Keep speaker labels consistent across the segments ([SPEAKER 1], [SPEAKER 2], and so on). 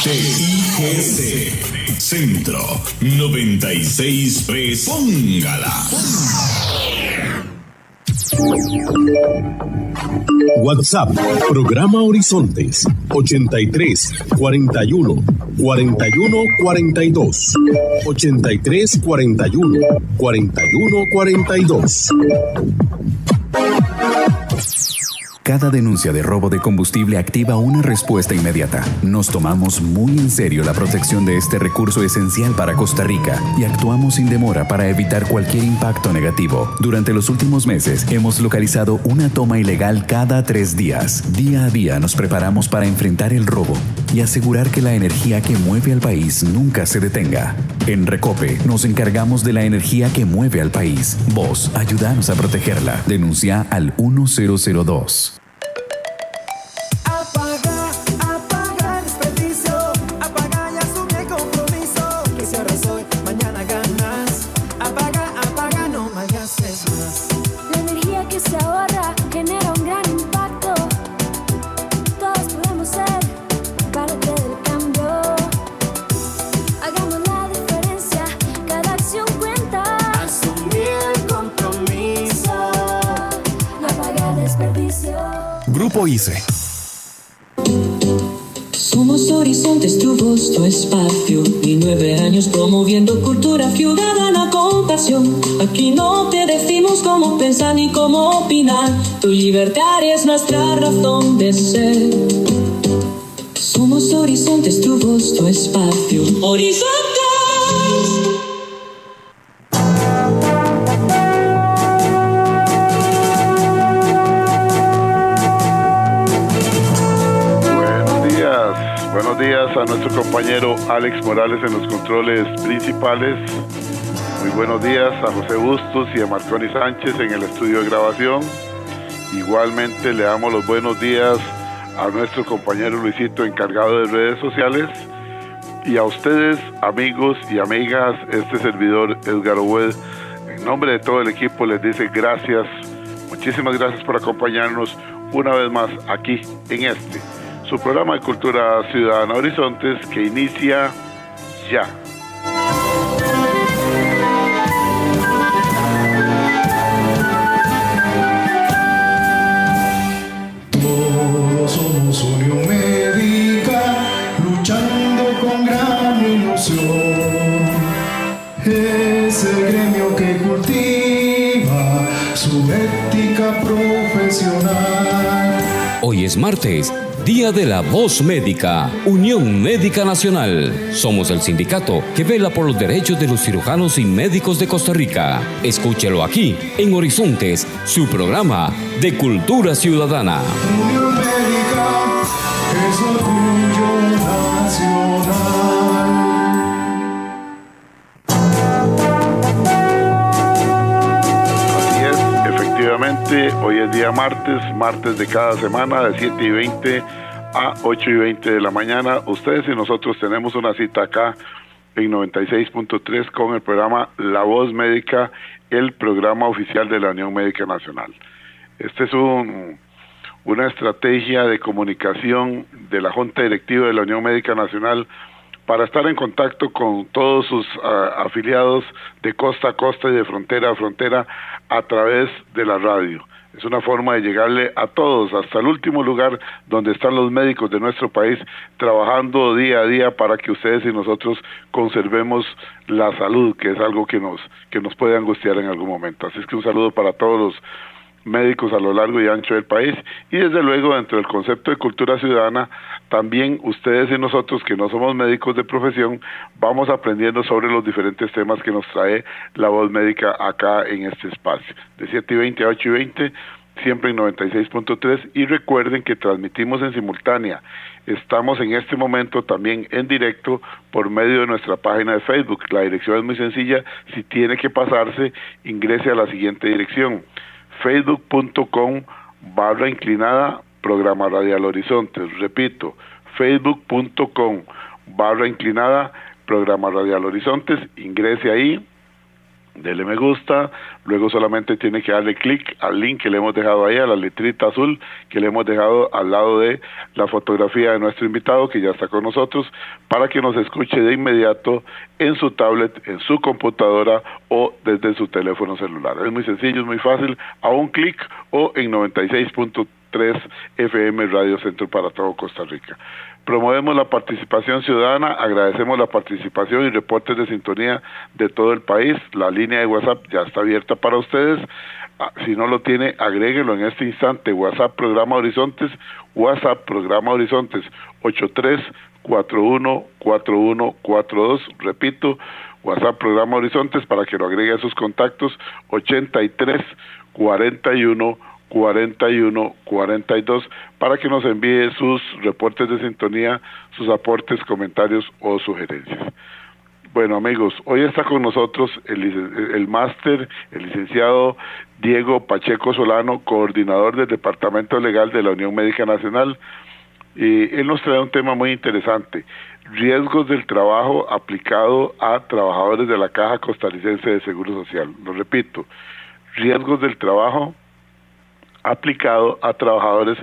[SPEAKER 1] TIGC Centro 96.3. Póngala.
[SPEAKER 2] WhatsApp, programa Horizontes, 83 41 41 42. 83 41 41 42.
[SPEAKER 3] Cada denuncia de robo de combustible activa una respuesta inmediata. Nos tomamos muy en serio la protección de este recurso esencial para Costa Rica y actuamos sin demora para evitar cualquier impacto negativo. Durante los últimos meses hemos localizado una toma ilegal cada 3 días. Día a día nos preparamos para enfrentar el robo y asegurar que la energía que mueve al país nunca se detenga. En Recope nos encargamos de la energía que mueve al país. Vos, ayúdanos a protegerla. Denuncia al 1002. Grupo ICE.
[SPEAKER 4] Somos Horizontes, tu voz, tu espacio. Y 9 años promoviendo cultura ciudadana con pasión. Aquí no te decimos cómo pensar ni cómo opinar. Tu libertad es nuestra razón de ser. Somos Horizontes, tu voz, tu espacio. Horizontes.
[SPEAKER 5] Buenos días a nuestro compañero Alex Morales en los controles principales. Muy buenos días a José Bustos y a Marconi Sánchez en el estudio de grabación. Igualmente le damos los buenos días a nuestro compañero Luisito, encargado de redes sociales. Y a ustedes, amigos y amigas, este servidor Edgar Obed, en nombre de todo el equipo les dice gracias. Muchísimas gracias por acompañarnos una vez más aquí en su programa de Cultura Ciudadana Horizontes, que inicia ya.
[SPEAKER 6] Todos somos Unión Médica, luchando con gran ilusión. Ese gremio que cultiva su ética profesional.
[SPEAKER 7] Hoy es martes, Día de la Voz Médica, Unión Médica Nacional. Somos el sindicato que vela por los derechos de los cirujanos y médicos de Costa Rica. Escúchelo aquí, en Horizontes, su programa de Cultura Ciudadana.
[SPEAKER 6] Unión Médica es orgullo nacional.
[SPEAKER 5] Así es, efectivamente, hoy es día martes de cada semana, de 7:20 a 8:20 de la mañana. Ustedes y nosotros tenemos una cita acá en 96.3 con el programa La Voz Médica, el programa oficial de la Unión Médica Nacional. Este es una estrategia de comunicación de la Junta Directiva de la Unión Médica Nacional para estar en contacto con todos sus afiliados de costa a costa y de frontera a frontera a través de la radio. Es una forma de llegarle a todos, hasta el último lugar donde están los médicos de nuestro país, trabajando día a día para que ustedes y nosotros conservemos la salud, que es algo que nos puede angustiar en algún momento. Así es que un saludo para todos los médicos a lo largo y ancho del país, y desde luego dentro del concepto de cultura ciudadana, también ustedes y nosotros que no somos médicos de profesión, vamos aprendiendo sobre los diferentes temas que nos trae la Voz Médica acá en este espacio, de 7:20 a 8:20, siempre en 96.3, y recuerden que transmitimos en simultánea. Estamos en este momento también en directo por medio de nuestra página de Facebook. La dirección es muy sencilla, si tiene que pasarse, ingrese a la siguiente dirección: facebook.com/inclinada Programa Radial Horizontes. Repito, facebook.com/inclinada Programa Radial Horizontes. Ingrese ahí, dele me gusta, luego solamente tiene que darle clic al link que le hemos dejado ahí, a la letrita azul que le hemos dejado al lado de la fotografía de nuestro invitado que ya está con nosotros, para que nos escuche de inmediato en su tablet, en su computadora o desde su teléfono celular. Es muy sencillo, es muy fácil, a un clic o en 96.3 FM Radio Centro para todo Costa Rica. Promovemos la participación ciudadana, agradecemos la participación y reportes de sintonía de todo el país. La línea de WhatsApp ya está abierta para ustedes. Si no lo tiene, agréguelo en este instante. WhatsApp Programa Horizontes, 83414142. Repito, WhatsApp Programa Horizontes para que lo agregue a sus contactos, 83414142, para que nos envíe sus reportes de sintonía, sus aportes, comentarios o sugerencias. Bueno, amigos, hoy está con nosotros el máster, el licenciado Diego Pacheco Solano, coordinador del Departamento Legal de la Unión Médica Nacional, y él nos trae un tema muy interesante: riesgos del trabajo aplicado a trabajadores de la Caja Costarricense de Seguro Social. Lo repito, riesgos del trabajo aplicado a trabajadores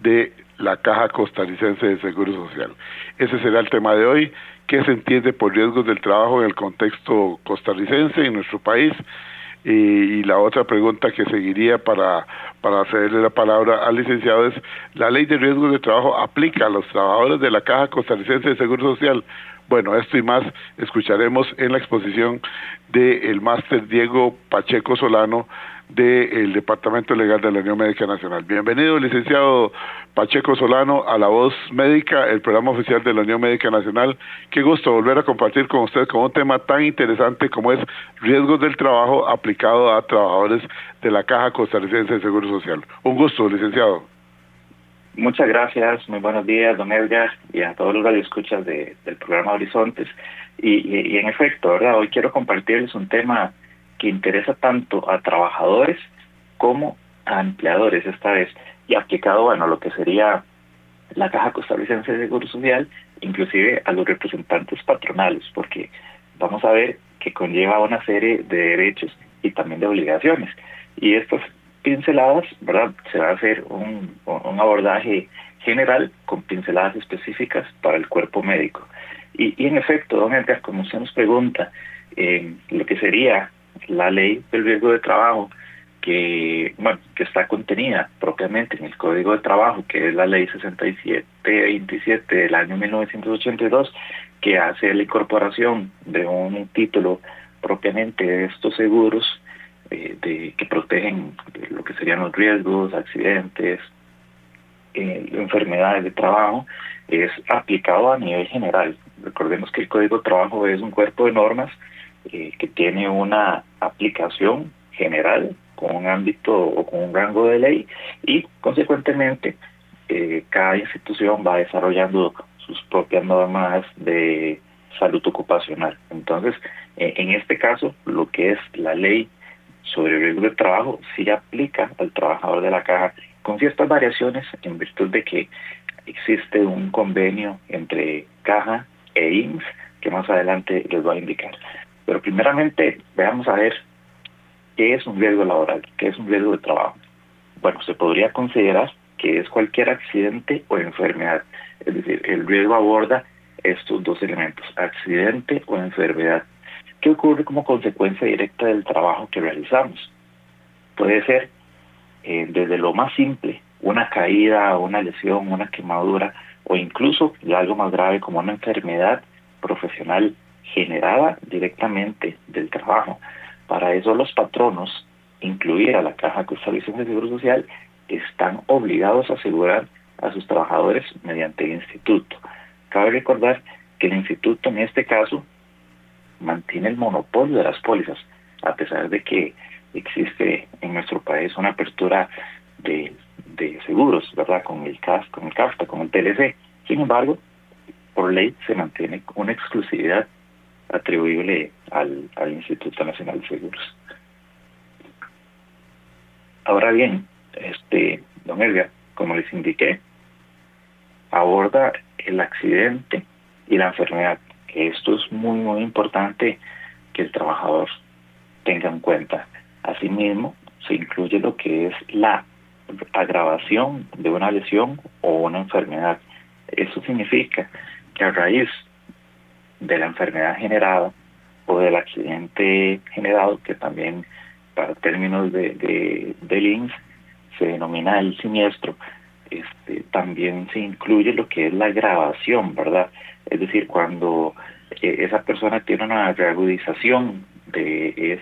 [SPEAKER 5] de la Caja Costarricense de Seguro Social. Ese será el tema de hoy. ¿Qué se entiende por riesgos del trabajo en el contexto costarricense, en nuestro país? Y la otra pregunta que seguiría para cederle la palabra al licenciado es: ¿la ley de riesgos de trabajo aplica a los trabajadores de la Caja Costarricense de Seguro Social? Bueno, esto y más escucharemos en la exposición del máster Diego Pacheco Solano del Departamento Legal de la Unión Médica Nacional. Bienvenido, licenciado Pacheco Solano, a La Voz Médica, el programa oficial de la Unión Médica Nacional. Qué gusto volver a compartir con usted con un tema tan interesante como es riesgos del trabajo aplicado a trabajadores de la Caja Costarricense de Seguro Social. Un gusto, licenciado.
[SPEAKER 8] Muchas gracias, muy buenos días, don Edgar, y a todos los radioescuchas del programa Horizontes. Y en efecto, ¿verdad? Hoy quiero compartirles un tema que interesa tanto a trabajadores como a empleadores esta vez, y aplicado, bueno, a lo que sería la Caja Costarricense de Seguro Social, inclusive a los representantes patronales, porque vamos a ver que conlleva una serie de derechos y también de obligaciones. Y estas pinceladas, ¿verdad? Se va a hacer un abordaje general con pinceladas específicas para el cuerpo médico. Y en efecto, don Edgar, como usted nos pregunta, lo que sería la ley del riesgo de trabajo, que está contenida propiamente en el Código de Trabajo, que es la ley 6727 del año 1982, que hace la incorporación de un título propiamente de estos seguros que protegen lo que serían los riesgos, accidentes, enfermedades de trabajo, es aplicado a nivel general. Recordemos que el Código de Trabajo es un cuerpo de normas que tiene una aplicación general con un ámbito o con un rango de ley, y consecuentemente cada institución va desarrollando sus propias normas de salud ocupacional. Entonces, en este caso, lo que es la ley sobre el riesgo de trabajo sí aplica al trabajador de la caja, con ciertas variaciones en virtud de que existe un convenio entre caja e IMSS que más adelante les voy a indicar. Pero primeramente veamos a ver qué es un riesgo laboral, qué es un riesgo de trabajo. Bueno, se podría considerar que es cualquier accidente o enfermedad, es decir, el riesgo aborda estos dos elementos, accidente o enfermedad, que ocurre como consecuencia directa del trabajo que realizamos. Puede ser desde lo más simple, una caída, una lesión, una quemadura, o incluso ya algo más grave como una enfermedad profesional generada directamente del trabajo. Para eso los patronos, incluir a la Caja Costarricense de Seguro Social, están obligados a asegurar a sus trabajadores mediante el instituto. Cabe recordar que el instituto en este caso mantiene el monopolio de las pólizas, a pesar de que existe en nuestro país una apertura de seguros, ¿verdad? Con el CAS, con el CAFTA, con el TLC. Sin embargo, por ley se mantiene una exclusividad atribuible al Instituto Nacional de Seguros. Ahora bien, don Edgar, como les indiqué, aborda el accidente y la enfermedad, que esto es muy, muy importante que el trabajador tenga en cuenta. Asimismo, se incluye lo que es la agravación de una lesión o una enfermedad. Eso significa que a raíz de la enfermedad generada o del accidente generado, que también para términos del INS se denomina el siniestro, también se incluye lo que es la agravación, ¿verdad? Es decir, cuando esa persona tiene una reagudización de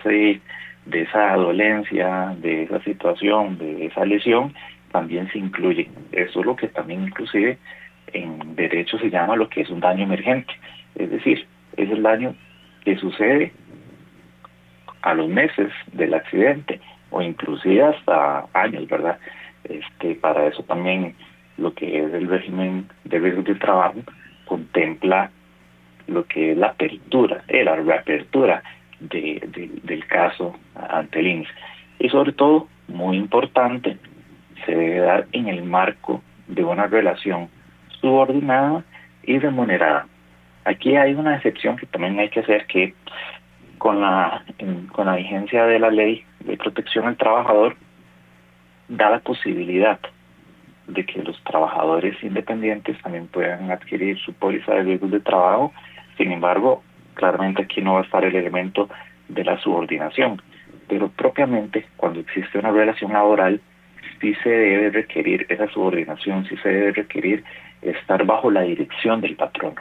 [SPEAKER 8] esa dolencia, de esa situación, de esa lesión, también se incluye. Eso es lo que también inclusive en derecho se llama lo que es un daño emergente. Es decir, es el daño que sucede a los meses del accidente o inclusive hasta años, ¿verdad? Para eso también lo que es el régimen de riesgos de trabajo contempla lo que es la apertura, la reapertura del caso ante el INS. Y sobre todo, muy importante, se debe dar en el marco de una relación subordinada y remunerada. Aquí hay una excepción que también hay que hacer, que con la vigencia de la ley de protección al trabajador da la posibilidad de que los trabajadores independientes también puedan adquirir su póliza de riesgos de trabajo. Sin embargo, claramente aquí no va a estar el elemento de la subordinación, pero propiamente cuando existe una relación laboral sí se debe requerir esa subordinación, sí se debe requerir estar bajo la dirección del patrón.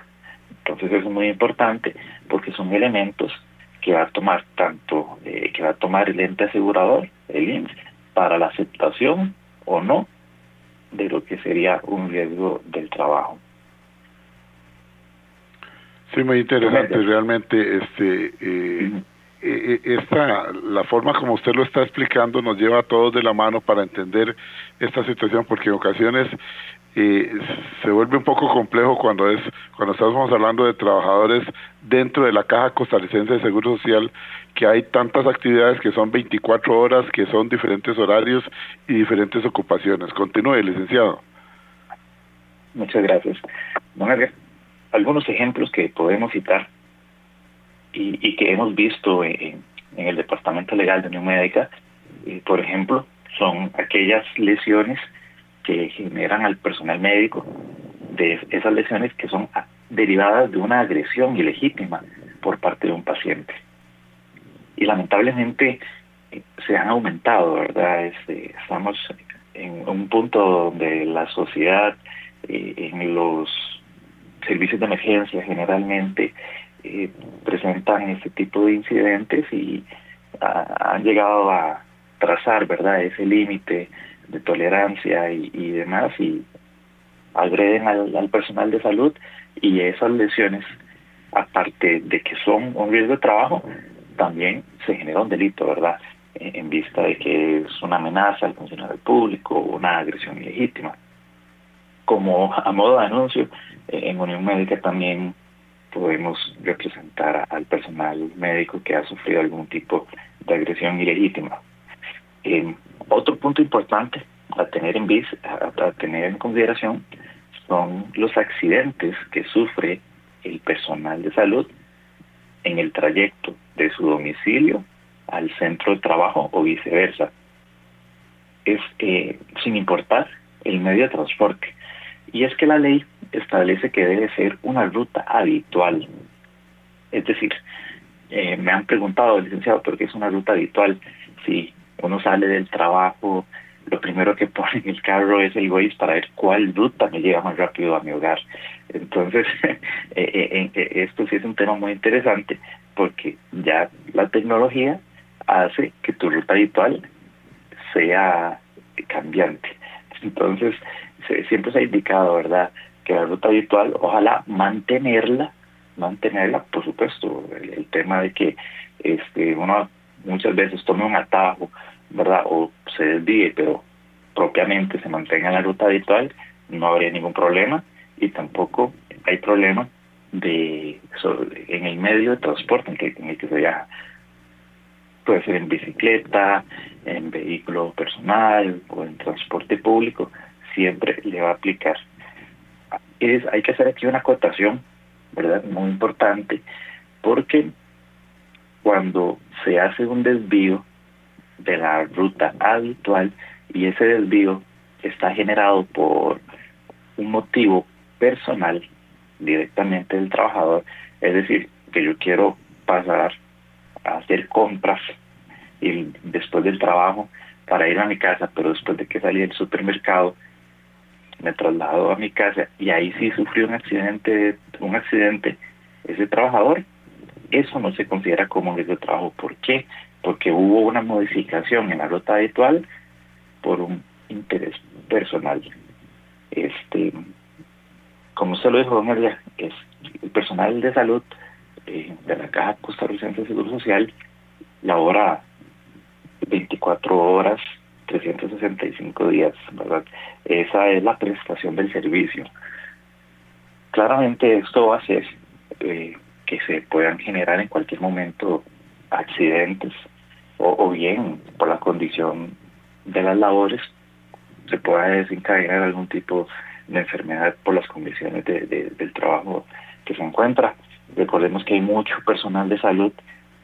[SPEAKER 8] Entonces eso es muy importante porque son elementos que va a tomar el ente asegurador, el INS, para la aceptación o no de lo que sería un riesgo del trabajo.
[SPEAKER 5] Sí, muy interesante realmente. La forma como usted lo está explicando nos lleva a todos de la mano para entender esta situación, porque en ocasiones se vuelve un poco complejo cuando estamos hablando de trabajadores dentro de la Caja Costarricense de Seguro Social, que hay tantas actividades que son 24 horas, que son diferentes horarios y diferentes ocupaciones. Continúe, licenciado.
[SPEAKER 8] Muchas gracias. Don Edgar, algunos ejemplos que podemos citar y que hemos visto en el Departamento Legal de Unión Médica, por ejemplo, son aquellas lesiones que generan al personal médico, de esas lesiones que son derivadas de una agresión ilegítima por parte de un paciente. Y lamentablemente se han aumentado, ¿verdad? Estamos en un punto donde la sociedad, en los servicios de emergencia generalmente, presentan este tipo de incidentes y han llegado a trazar, ¿verdad?, ese límite de tolerancia y demás, y agreden al personal de salud, y esas lesiones, aparte de que son un riesgo de trabajo, también se genera un delito, ¿verdad?, en vista de que es una amenaza al funcionario público, una agresión ilegítima. Como a modo de anuncio, en Unión Médica también podemos representar al personal médico que ha sufrido algún tipo de agresión ilegítima. Otro punto importante a tener en consideración son los accidentes que sufre el personal de salud en el trayecto de su domicilio al centro de trabajo o viceversa. Es sin importar el medio de transporte. Y es que la ley establece que debe ser una ruta habitual. Es decir, me han preguntado, licenciado, ¿por qué es una ruta habitual? Si uno sale del trabajo, lo primero que pone en el carro es el Waze para ver cuál ruta me llega más rápido a mi hogar. Entonces, esto sí es un tema muy interesante, porque ya la tecnología hace que tu ruta habitual sea cambiante. Entonces, siempre se ha indicado, ¿verdad?, que la ruta habitual, ojalá mantenerla, por supuesto, el tema de que uno muchas veces tome un atajo, ¿verdad?, o se desvíe, pero propiamente se mantenga en la ruta habitual, no habría ningún problema, y tampoco hay problema en el medio de transporte en el que se viaja. Puede ser en bicicleta, en vehículo personal o en transporte público, siempre le va a aplicar. Hay que hacer aquí una acotación, ¿verdad?, muy importante, porque cuando se hace un desvío de la ruta habitual y ese desvío está generado por un motivo personal directamente del trabajador, es decir, que yo quiero pasar a hacer compras y después del trabajo para ir a mi casa, pero después de que salí del supermercado me traslado a mi casa y ahí sí sufrió un accidente ese trabajador, eso no se considera como un riesgo de trabajo. ¿Por qué? Porque hubo una modificación en la ruta habitual por un interés personal. Como usted lo dijo, don Edgar, es el personal de salud de la Caja Costarricense de Seguro Social labora 24 horas, 365 días, ¿verdad? Esa es la prestación del servicio. Claramente esto va a hacer que se puedan generar en cualquier momento accidentes o bien por la condición de las labores se pueda desencadenar algún tipo de enfermedad por las condiciones del trabajo que se encuentra. Recordemos que hay mucho personal de salud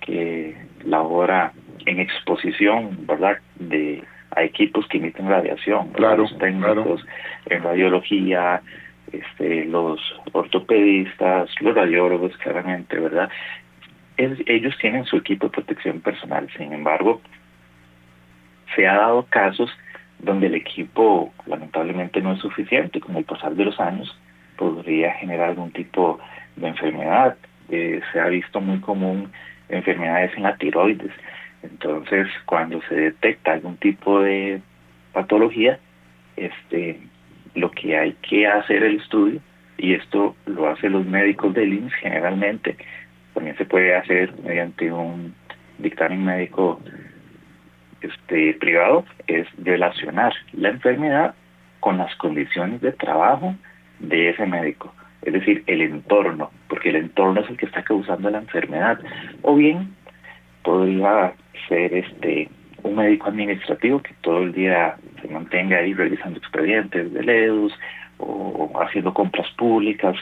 [SPEAKER 8] que labora en exposición, ¿verdad?, a equipos que emiten radiación,
[SPEAKER 5] claro,
[SPEAKER 8] los técnicos en radiología, los ortopedistas, los radiólogos, claramente, ¿verdad? Ellos tienen su equipo de protección personal. Sin embargo, se ha dado casos donde el equipo lamentablemente no es suficiente. Con el pasar de los años podría generar algún tipo de enfermedad. Se ha visto muy común enfermedades en la tiroides. Entonces, cuando se detecta algún tipo de patología, lo que hay que hacer el estudio, y esto lo hacen los médicos del IMSS generalmente, también se puede hacer mediante un dictamen médico privado, es relacionar la enfermedad con las condiciones de trabajo de ese médico, es decir, el entorno, porque el entorno es el que está causando la enfermedad, o bien podría ser un médico administrativo que todo el día se mantenga ahí realizando expedientes de LEDUS o haciendo compras públicas,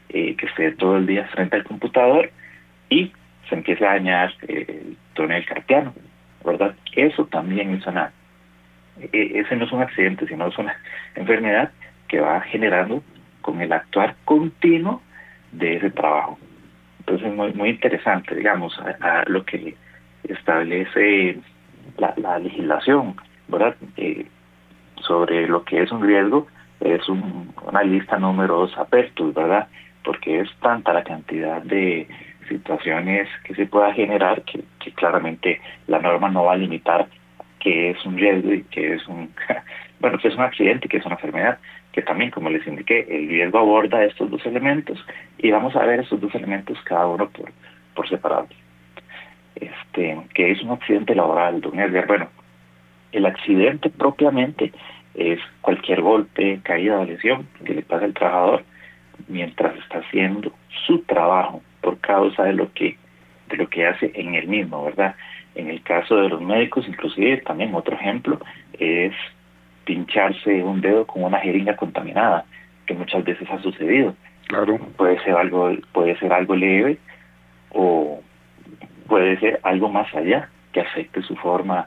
[SPEAKER 8] que esté todo el día frente al computador y se empiece a dañar el túnel carpiano, ¿verdad? Eso también es ese no es un accidente, sino es una enfermedad que va generando con el actuar continuo de ese trabajo. Entonces, muy, muy interesante, digamos, a lo que establece la legislación, ¿verdad? Sobre lo que es un riesgo, es una lista número 2 apertus, ¿verdad? Porque es tanta la cantidad de situaciones que se pueda generar que claramente la norma no va a limitar que es un riesgo y que es que es un accidente y que es una enfermedad, que también, como les indiqué, el riesgo aborda estos dos elementos y vamos a ver estos dos elementos cada uno por separado. Que es un accidente laboral, don Edgar. Bueno, el accidente propiamente es cualquier golpe, caída o lesión que le pasa al trabajador mientras está haciendo su trabajo por causa de lo que hace en el mismo, ¿verdad? En el caso de los médicos, inclusive, también otro ejemplo es pincharse un dedo con una jeringa contaminada, que muchas veces ha sucedido.
[SPEAKER 5] Claro.
[SPEAKER 8] Puede ser algo leve o puede ser algo más allá que afecte su forma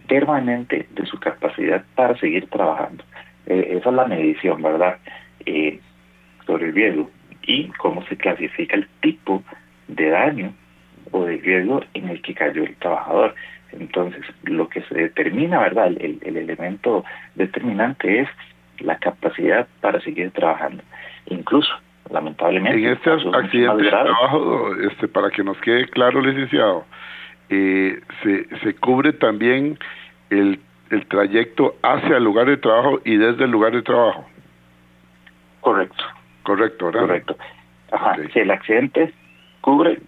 [SPEAKER 8] permanente de su capacidad para seguir trabajando. Esa es la medición, ¿verdad? Sobre el riesgo y cómo se clasifica el tipo de daño o de riesgo en el que cayó el trabajador. Entonces, lo que se determina, ¿verdad? El elemento determinante es la capacidad para seguir trabajando. Incluso, lamentablemente,
[SPEAKER 5] en este accidente de trabajo, para que nos quede claro, licenciado, se cubre también el trayecto hacia el lugar de trabajo y desde el lugar de trabajo.
[SPEAKER 8] Correcto,
[SPEAKER 5] ¿verdad?
[SPEAKER 8] Correcto. Ajá.
[SPEAKER 5] Okay.
[SPEAKER 8] Si el accidente cubre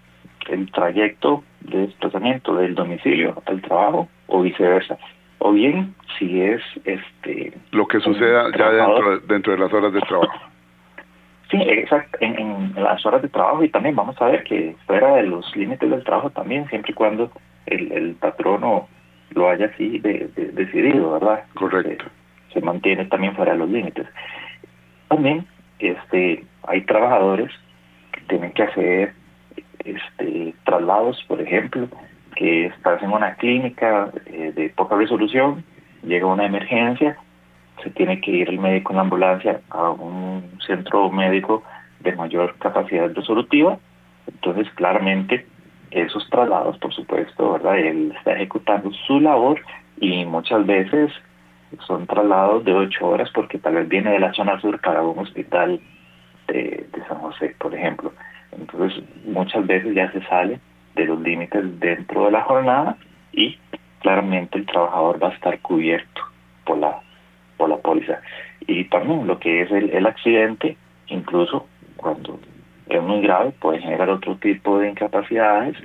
[SPEAKER 8] el trayecto de desplazamiento del domicilio al trabajo o viceversa, o bien si es
[SPEAKER 5] lo que suceda ya dentro de las horas de trabajo.
[SPEAKER 8] Sí, exacto, en las horas de trabajo, y también vamos a ver que fuera de los límites del trabajo también, siempre y cuando el patrono lo haya así decidido, ¿verdad?
[SPEAKER 5] Correcto.
[SPEAKER 8] Se mantiene también fuera de los límites. También hay trabajadores que tienen que hacer traslados, por ejemplo, que estás en una clínica de poca resolución, llega una emergencia, se tiene que ir el médico en la ambulancia a un centro médico de mayor capacidad resolutiva. Entonces, claramente, esos traslados, por supuesto, ¿verdad? Él está ejecutando su labor y muchas veces son traslados de 8 horas porque tal vez viene de la zona sur para un hospital de San José, por ejemplo. Entonces, muchas veces ya se sale de los límites dentro de la jornada y claramente el trabajador va a estar cubierto por la póliza. Y también lo que es el accidente, incluso cuando es muy grave, puede generar otro tipo de incapacidades,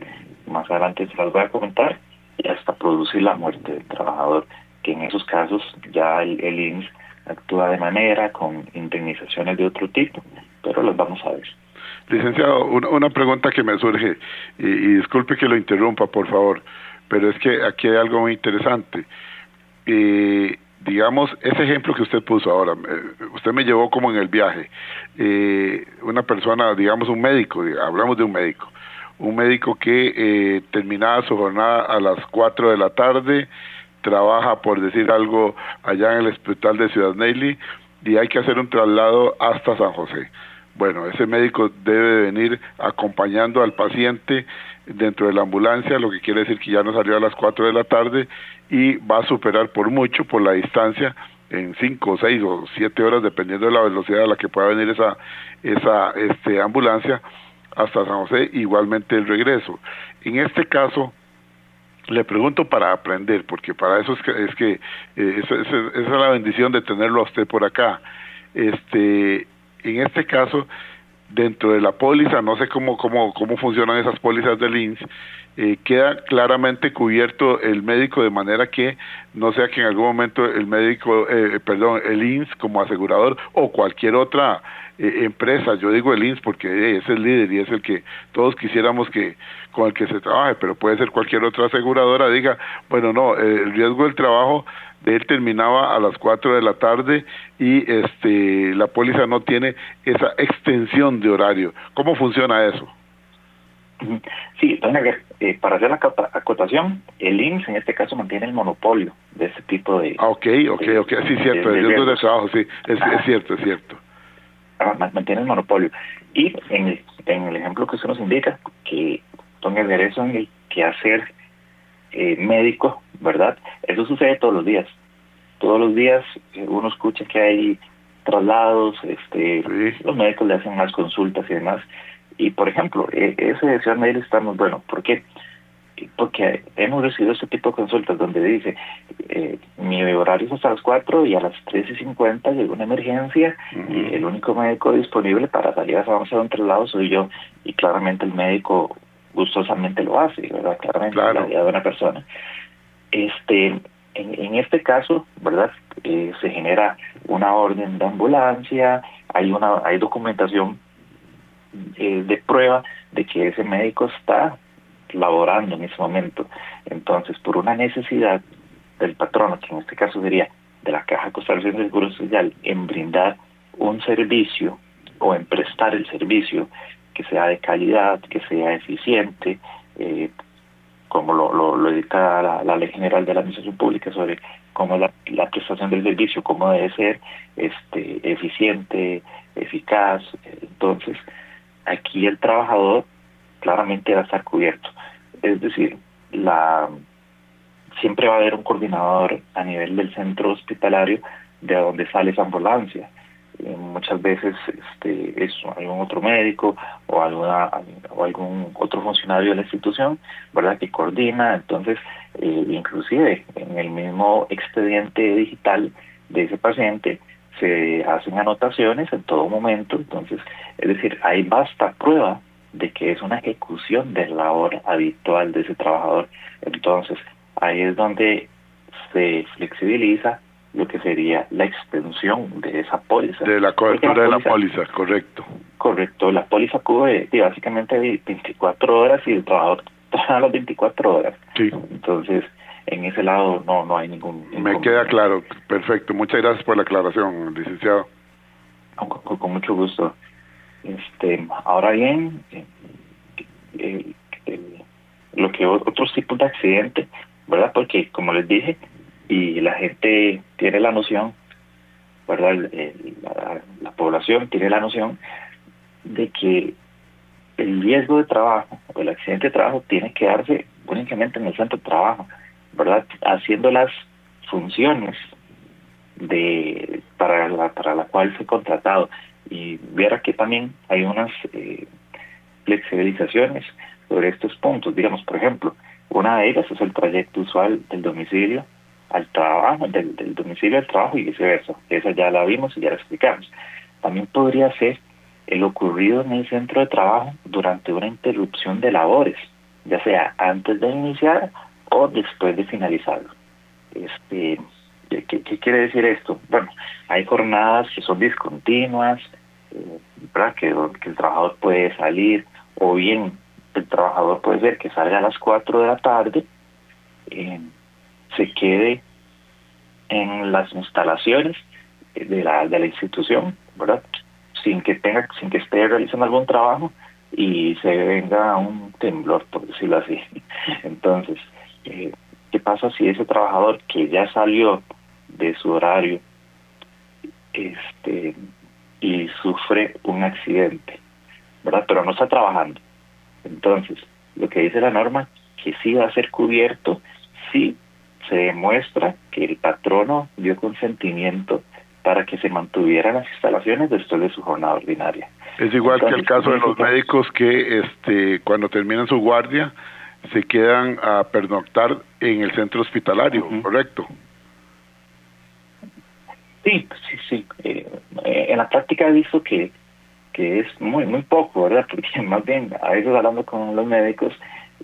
[SPEAKER 8] más adelante se las voy a comentar, y hasta producir la muerte del trabajador, que en esos casos ya el IMSS actúa de manera con indemnizaciones de otro tipo, pero las vamos a ver.
[SPEAKER 5] Licenciado, una pregunta que me surge, y disculpe que lo interrumpa, por favor, pero es que aquí hay algo muy interesante. Digamos, ese ejemplo que usted puso ahora, usted me llevó como en el viaje. Una persona, digamos un médico, hablamos de un médico que terminaba su jornada a las 4 de la tarde, trabaja, por decir algo, allá en el hospital de Ciudad Neyli, y hay que hacer un traslado hasta San José. Bueno, ese médico debe venir acompañando al paciente dentro de la ambulancia, lo que quiere decir que ya no salió a las 4 de la tarde y va a superar por mucho, por la distancia, en 5, 6 o 7 horas, dependiendo de la velocidad a la que pueda venir esa ambulancia hasta San José, igualmente el regreso. En este caso, le pregunto para aprender, porque para eso esa es la bendición de tenerlo a usted por acá. En este caso, dentro de la póliza, no sé cómo funcionan esas pólizas del INSS, queda claramente cubierto el médico, de manera que no sea que en algún momento el INSS como asegurador o cualquier otra empresa, yo digo el INSS porque es el líder y es el que todos quisiéramos con el que se trabaje, pero puede ser cualquier otra aseguradora, diga, bueno, no, el riesgo del trabajo de él terminaba a las 4 de la tarde y la póliza no tiene esa extensión de horario. ¿Cómo funciona eso?
[SPEAKER 8] Sí, para hacer la acotación, el IMSS en este caso mantiene el monopolio de ese tipo de...
[SPEAKER 5] Ok, sí, cierto, el riesgo de trabajo, sí, es cierto.
[SPEAKER 8] Mantiene el monopolio. Y en el ejemplo que usted nos indica, que don Edgar, eso en el quehacer médico, ¿verdad? Eso sucede todos los días. Todos los días uno escucha que hay traslados, sí. Los médicos le hacen las consultas y demás. Y, por ejemplo, ese de Ciudad Neyli está muy bueno. ¿Por qué? Porque hemos recibido este tipo de consultas donde dice, mi horario es hasta las 4 y a las 3:50 llegó una emergencia y el único médico disponible para salir a hacer un traslado soy yo. Y claramente el médico gustosamente lo hace, ¿verdad? Claramente, claro. La vida de una persona. En este caso, ¿verdad? Se genera una orden de ambulancia, hay documentación de prueba de que ese médico está laborando en ese momento. Entonces, por una necesidad del patrono, que en este caso sería de la Caja Costarricense de Seguro Social, en brindar un servicio o en prestar el servicio que sea de calidad, que sea eficiente, como lo dicta la Ley General de la Administración Pública sobre cómo la prestación del servicio, cómo debe ser eficiente, eficaz. Entonces, aquí el trabajador claramente va a estar cubierto. Es decir, siempre va a haber un coordinador a nivel del centro hospitalario de donde sale esa ambulancia. Muchas veces es algún otro médico o algún otro funcionario de la institución, ¿verdad?, que coordina. Entonces, inclusive en el mismo expediente digital de ese paciente se hacen anotaciones en todo momento. Entonces, es decir, hay vasta prueba de que es una ejecución de la hora habitual de ese trabajador. Entonces, ahí es donde se flexibiliza lo que sería la extensión de esa póliza.
[SPEAKER 5] De la cobertura de la póliza, correcto.
[SPEAKER 8] Correcto, la póliza cubre básicamente 24 horas y el trabajador trabaja las 24 horas.
[SPEAKER 5] Sí.
[SPEAKER 8] Entonces, en ese lado no hay ningún...
[SPEAKER 5] Me queda claro, perfecto. Muchas gracias por la aclaración, licenciado.
[SPEAKER 8] Con mucho gusto. Ahora bien, lo que otros tipos de accidente, ¿verdad? Porque, como les dije, y la gente tiene la noción, ¿verdad? La población tiene la noción de que el riesgo de trabajo o el accidente de trabajo tiene que darse únicamente en el centro de trabajo, ¿verdad? Haciendo las funciones para la cual fue contratado. Y viera que también hay unas flexibilizaciones sobre estos puntos. Digamos, por ejemplo, una de ellas es el trayecto usual del domicilio al trabajo, del domicilio al trabajo y viceversa. Esa ya la vimos y ya la explicamos. También podría ser el ocurrido en el centro de trabajo durante una interrupción de labores, ya sea antes de iniciar o después de finalizarlo. ¿Qué quiere decir esto? Bueno, hay jornadas que son discontinuas, ¿verdad? Que el trabajador puede salir, o bien el trabajador puede ser que salga a las 4 de la tarde, se quede en las instalaciones de la institución, ¿verdad? Sin que esté realizando algún trabajo y se venga un temblor, por decirlo así. Entonces, ¿qué pasa si ese trabajador que ya salió de su horario y sufre un accidente, ¿verdad? Pero no está trabajando? Entonces, lo que dice la norma, que sí va a ser cubierto si se demuestra que el patrono dio consentimiento para que se mantuvieran las instalaciones después de su jornada ordinaria.
[SPEAKER 5] Es igual que el caso de los médicos que cuando terminan su guardia se quedan a pernoctar en el centro hospitalario, ¿correcto? Sí. En la práctica he visto que es muy poco, ¿verdad? Porque más bien, a veces hablando con los médicos,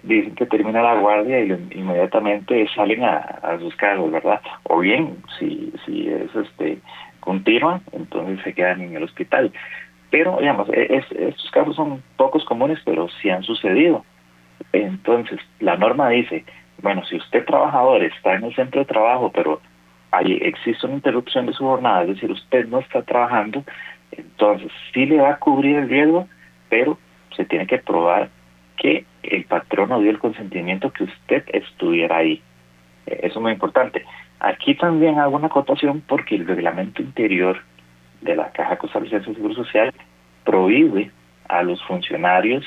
[SPEAKER 5] dicen que termina la guardia y inmediatamente salen a sus cargos, ¿verdad? O bien, si es continua, entonces se quedan en el hospital. Pero, digamos, estos casos son pocos comunes, pero sí han sucedido. Entonces, la norma dice, bueno, si usted trabajador está en el centro de trabajo, pero existe una interrupción de su jornada, es decir, usted no está trabajando, entonces sí le va a cubrir el riesgo, pero se tiene que probar que el patrono dio el consentimiento que usted estuviera ahí. Eso es muy importante. Aquí también hago una acotación porque el reglamento interior de la Caja Costarricense de Seguro Social prohíbe a los funcionarios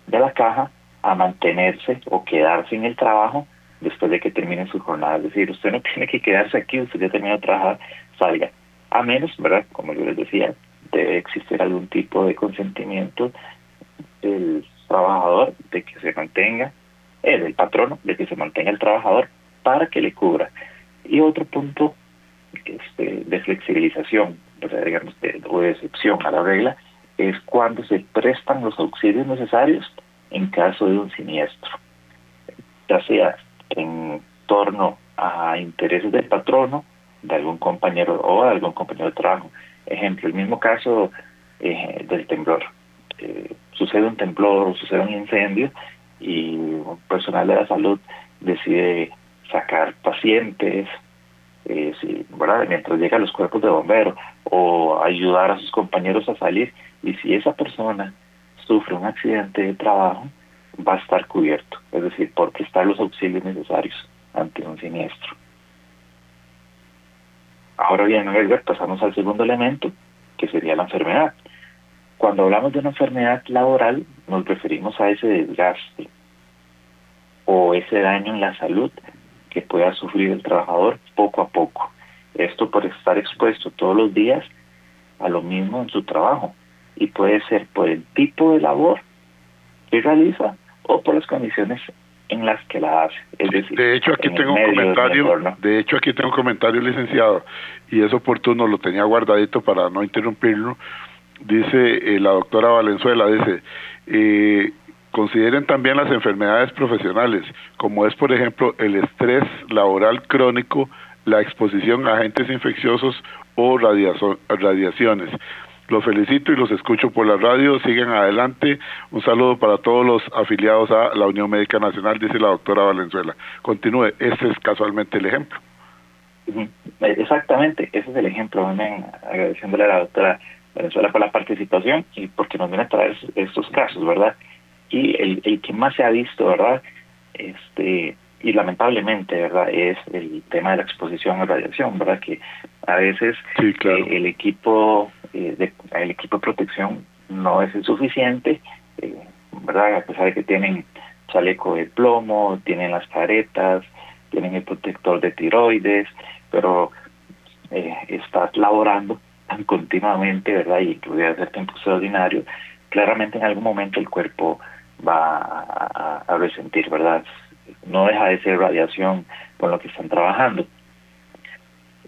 [SPEAKER 5] de la Caja a mantenerse o quedarse en el trabajo después de que termine su jornada. Es decir, usted no tiene que quedarse aquí, usted ya terminó de trabajar, salga. A menos, ¿verdad? Como yo les decía, debe existir algún tipo de consentimiento del trabajador de que se mantenga, del patrono, de que se mantenga el trabajador para que le cubra. Y otro punto de flexibilización, digamos, o de excepción a la regla, es cuando se prestan los auxilios necesarios en caso de un siniestro, ya sea en torno a intereses del patrono, de algún compañero o de algún compañero de trabajo. Ejemplo, el mismo caso del temblor. Sucede un temblor o sucede un incendio y un personal de la salud decide sacar pacientes, ¿verdad? Mientras llegan los cuerpos de bomberos, o ayudar a sus compañeros a salir, y si esa persona sufre un accidente de trabajo, va a estar cubierto, es decir, por prestar los auxilios necesarios ante un siniestro. Ahora bien, Edgar, pasamos al segundo elemento, que sería la enfermedad. Cuando hablamos de una enfermedad laboral, nos referimos a ese desgaste o ese daño en la salud que pueda sufrir el trabajador poco a poco. Esto por estar expuesto todos los días a lo mismo en su trabajo. Y puede ser por el tipo de labor que realiza o por las condiciones en las que la hace. Es decir, de hecho aquí tengo un comentario, licenciado, y es oportuno, lo tenía guardadito para no interrumpirlo. Dice la doctora Valenzuela, dice, consideren también las enfermedades profesionales, como es por ejemplo el estrés laboral crónico, la exposición a agentes infecciosos o radiaciones. Los felicito y los escucho por la radio, sigan adelante. Un saludo para todos los afiliados a la Unión Médica Nacional, dice la doctora Valenzuela. Continúe, ese es casualmente el ejemplo.
[SPEAKER 8] Exactamente, ese es el ejemplo. Agradeciéndole a la doctora Valenzuela por la participación y porque nos viene a traer estos casos, ¿verdad? Y el que más se ha visto, ¿verdad? Y lamentablemente, ¿verdad? Es el tema de la exposición a radiación, ¿verdad? Que a veces
[SPEAKER 5] Sí, claro.
[SPEAKER 8] el equipo de protección no es el suficiente, ¿verdad? A pesar de que tienen chaleco de plomo, tienen las caretas, tienen el protector de tiroides, pero estás laborando tan continuamente, ¿verdad? Y puede hacer tiempo extraordinario, claramente en algún momento el cuerpo va a resentir, ¿verdad? No deja de ser radiación con lo que están trabajando.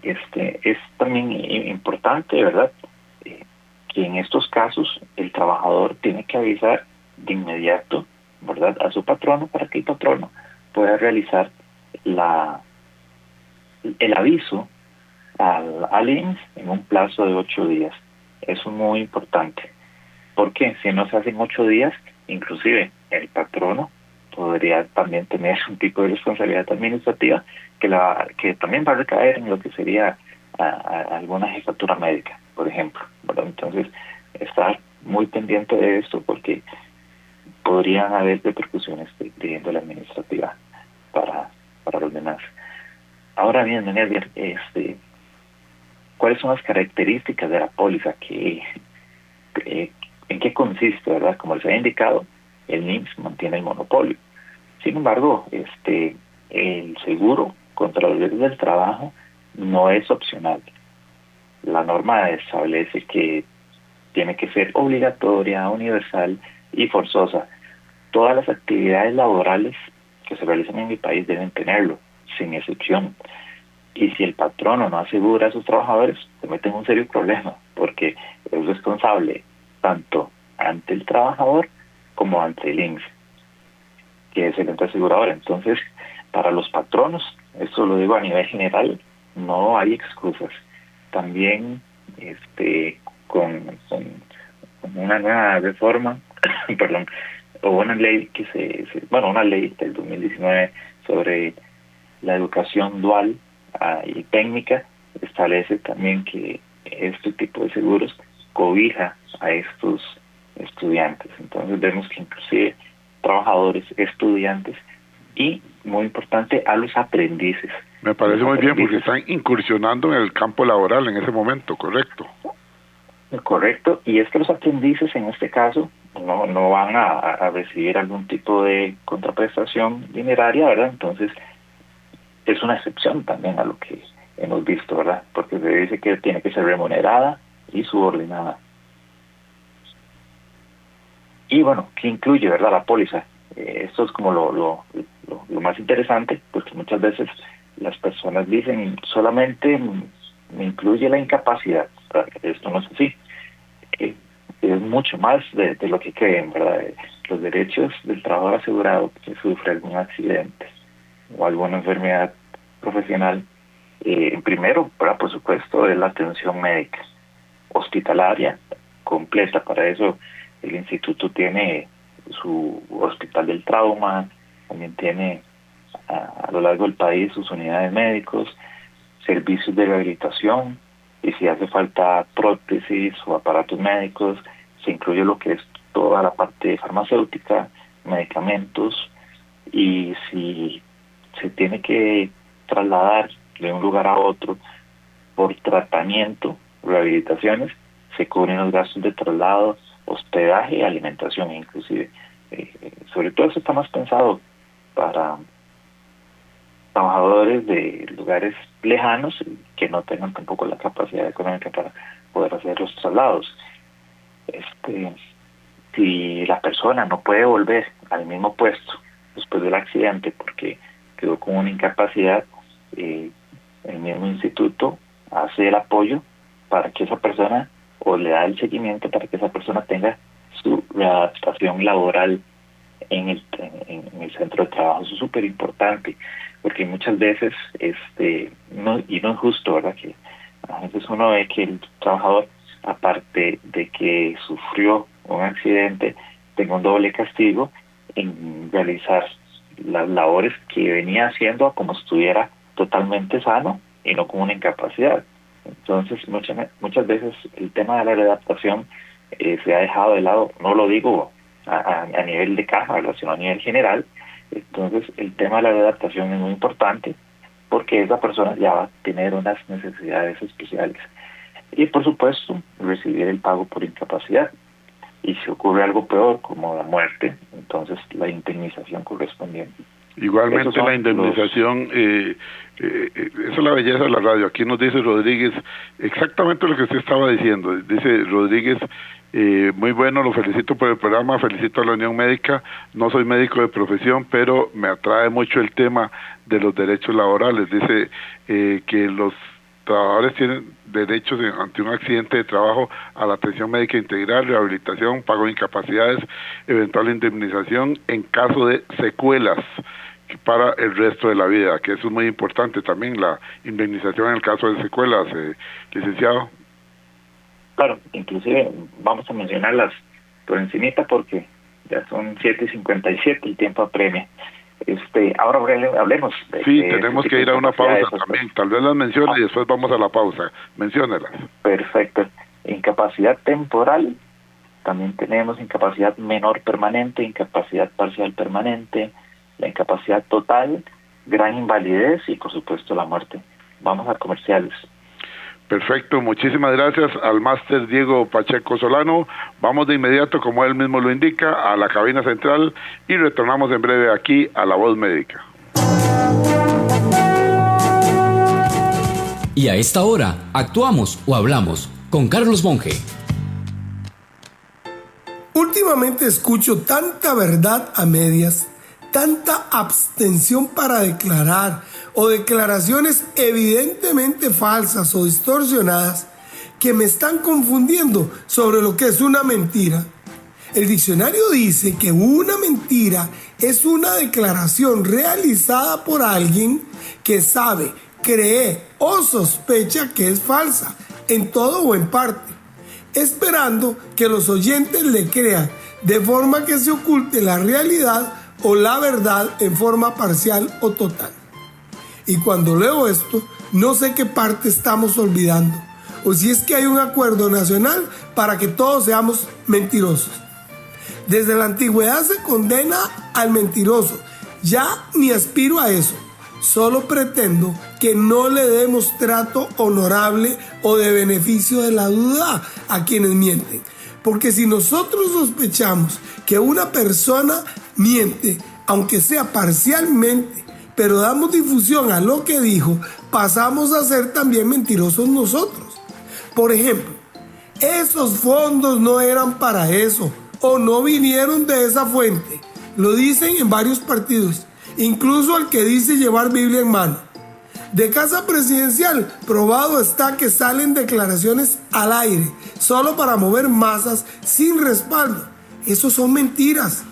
[SPEAKER 8] Es también importante, ¿verdad? Que en estos casos el trabajador tiene que avisar de inmediato, ¿verdad?, a su patrono para que el patrono pueda realizar el aviso al IMSS en un plazo de 8 días. Eso es muy importante, porque si no se hacen 8 días, inclusive el patrono podría también tener un tipo de responsabilidad administrativa que también va a recaer en lo que sería alguna jefatura médica, por ejemplo, ¿verdad? Entonces, estar muy pendiente de esto porque podrían haber repercusiones de índole administrativa para los demás. Ahora bien, don Edgar, ¿cuáles son las características de la póliza? ¿En qué consiste, verdad? Como les había indicado, el IMSS mantiene el monopolio. Sin embargo, el seguro contra los riesgos del trabajo no es opcional. La norma establece que tiene que ser obligatoria, universal y forzosa. Todas las actividades laborales que se realizan en mi país deben tenerlo, sin excepción. Y si el patrono no asegura a sus trabajadores, se mete en un serio problema, porque es responsable tanto ante el trabajador como ante el IMSS, que es el ente asegurador. Entonces, para los patronos, esto lo digo a nivel general, no hay excusas. También con una nueva reforma, perdón, o una ley una ley del 2019 sobre la educación dual y técnica, establece también que este tipo de seguros cobija a estos estudiantes. Entonces vemos que inclusive trabajadores, estudiantes y, muy importante, a los aprendices.
[SPEAKER 5] Me parece muy bien porque están incursionando en el campo laboral en ese momento, ¿correcto?
[SPEAKER 8] Correcto, y es que los aprendices en este caso no van a recibir algún tipo de contraprestación dineraria, ¿verdad? Entonces es una excepción también a lo que hemos visto, ¿verdad? Porque se dice que tiene que ser remunerada y subordinada. Y bueno, ¿qué incluye, verdad, la póliza? Esto es como lo más interesante, porque muchas veces las personas dicen solamente me incluye la incapacidad, ¿verdad? Esto no es así. Es mucho más de lo que creen, ¿verdad? Los derechos del trabajador asegurado que sufre algún accidente o alguna enfermedad profesional, primero, ¿verdad? Por supuesto, es la atención médica hospitalaria completa. Para eso el instituto tiene su hospital del trauma, también tiene a lo largo del país sus unidades médicos, servicios de rehabilitación, y si hace falta prótesis o aparatos médicos, se incluye lo que es toda la parte farmacéutica, medicamentos, y si se tiene que trasladar de un lugar a otro por tratamiento, rehabilitaciones, se cubren los gastos de traslado, hospedaje y alimentación inclusive. Sobre todo eso está más pensado para trabajadores de lugares lejanos que no tengan tampoco la capacidad económica para poder hacer los traslados. Si la persona no puede volver al mismo puesto después del accidente porque quedó con una incapacidad, el mismo instituto hace el apoyo para que esa persona, o le da el seguimiento para que esa persona tenga su readaptación laboral en el centro de trabajo. Eso es súper importante, porque muchas veces no es justo, ¿verdad? Que a veces uno ve que el trabajador, aparte de que sufrió un accidente, tenga un doble castigo en realizar las labores que venía haciendo como si estuviera totalmente sano y no con una incapacidad. Entonces muchas veces el tema de la readaptación se ha dejado de lado. No lo digo a nivel de caja, ¿verdad?, sino a nivel general. Entonces el tema de la adaptación es muy importante porque esa persona ya va a tener unas necesidades especiales. Y por supuesto, recibir el pago por incapacidad. Y si ocurre algo peor, como la muerte, entonces la indemnización correspondiente.
[SPEAKER 5] Igualmente la indemnización, esa es la belleza de la radio. Aquí nos dice Rodríguez exactamente lo que usted estaba diciendo. Dice Rodríguez, muy bueno, lo felicito por el programa, felicito a la Unión Médica. No soy médico de profesión, pero me atrae mucho el tema de los derechos laborales. Dice que los trabajadores tienen derechos ante un accidente de trabajo a la atención médica integral, rehabilitación, pago de incapacidades, eventual indemnización en caso de secuelas para el resto de la vida, que eso es muy importante también, la indemnización en el caso de secuelas, licenciado.
[SPEAKER 8] Claro, inclusive vamos a mencionarlas por encimita porque ya son 7:57, el tiempo apremia. Ahora hablemos de...
[SPEAKER 5] Sí, tenemos que ir a una pausa también, tal vez las mencione y después vamos a la pausa. Menciónelas.
[SPEAKER 8] Perfecto. Incapacidad temporal, también tenemos incapacidad menor permanente, incapacidad parcial permanente, la incapacidad total, gran invalidez y por supuesto la muerte. Vamos a comerciales.
[SPEAKER 5] Perfecto, muchísimas gracias al máster Diego Pacheco Solano. Vamos de inmediato, como él mismo lo indica, a la cabina central y retornamos en breve aquí a La Voz Médica.
[SPEAKER 7] Y a esta hora, actuamos o hablamos con Carlos Monge.
[SPEAKER 9] Últimamente escucho tanta verdad a medias, tanta abstención para declarar o declaraciones evidentemente falsas o distorsionadas que me están confundiendo sobre lo que es una mentira. El diccionario dice que una mentira es una declaración realizada por alguien que sabe, cree o sospecha que es falsa, en todo o en parte, esperando que los oyentes le crean de forma que se oculte la realidad o la verdad en forma parcial o total. Y cuando leo esto, no sé qué parte estamos olvidando, o si es que hay un acuerdo nacional para que todos seamos mentirosos. Desde la antigüedad se condena al mentiroso. Ya ni aspiro a eso. Solo pretendo que no le demos trato honorable o de beneficio de la duda a quienes mienten. Porque si nosotros sospechamos que una persona miente, aunque sea parcialmente, pero damos difusión a lo que dijo, pasamos a ser también mentirosos nosotros. Por ejemplo, esos fondos no eran para eso, o no vinieron de esa fuente. Lo dicen en varios partidos, incluso el que dice llevar Biblia en mano. De Casa Presidencial, probado está que salen declaraciones al aire, solo para mover masas sin respaldo. Eso son mentiras.